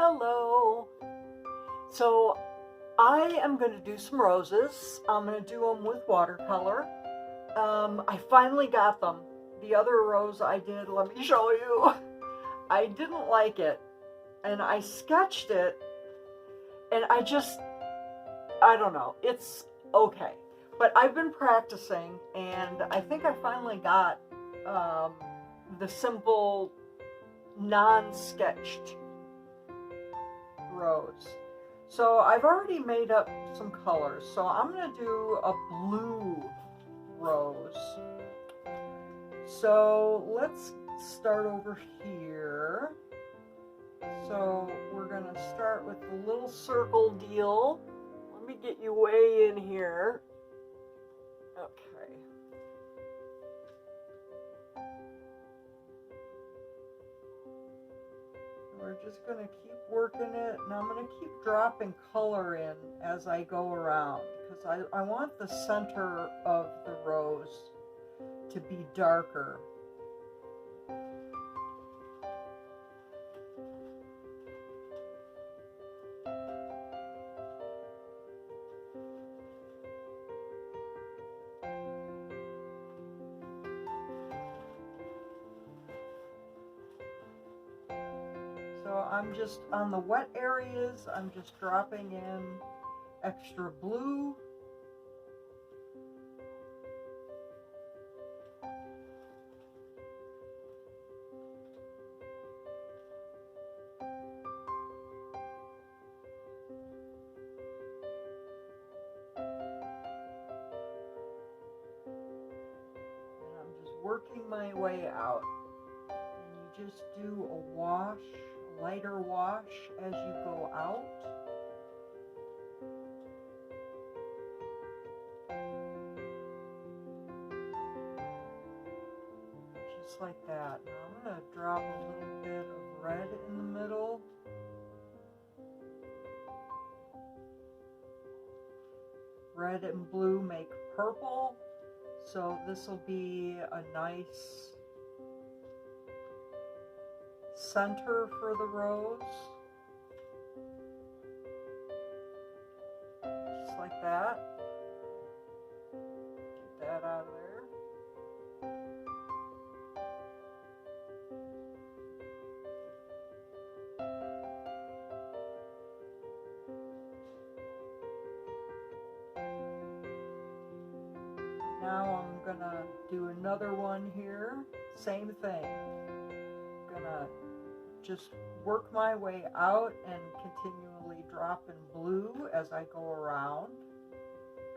Hello. So I am going to do some roses. I'm going to do them with watercolor. I finally got them. The other rose I did, let me show you. I didn't like it, and I sketched it, and I don't know. It's okay. But I've been practicing, and I think I finally got the simple, non-sketched rose. So I've already made up some colors. So I'm going to do a blue rose. So let's start over here. So we're going to start with the little circle deal. Let me get you way in here. Okay. We're just going to keep working it, and I'm going to keep dropping color in as I go around, because I want the center of the rose to be darker. So I'm just, on the wet areas, I'm just dropping in extra blue. And I'm just working my way out. And you just do a wash, lighter wash as you go out. Just like that. Now I'm going to drop a little bit of red in the middle. Red and blue make purple, so this will be a nice center for the rose. Just like that. Get that out of there. Now I'm gonna do another one here. Same thing. I'm gonna just work my way out and continually drop in blue as I go around,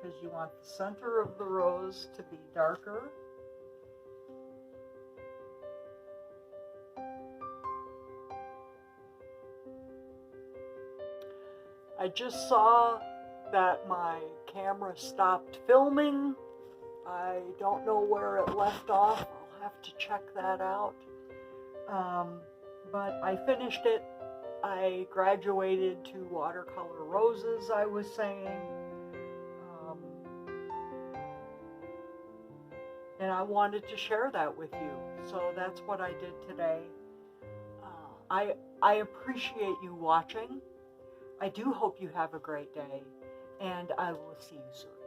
because you want the center of the rose to be darker. I just saw that my camera stopped filming. I don't know where it left off. I'll have to check that out. But I finished it. I graduated to watercolor roses, I was saying. And I wanted to share that with you. So that's what I did today. I appreciate you watching. I do hope you have a great day, and I will see you soon.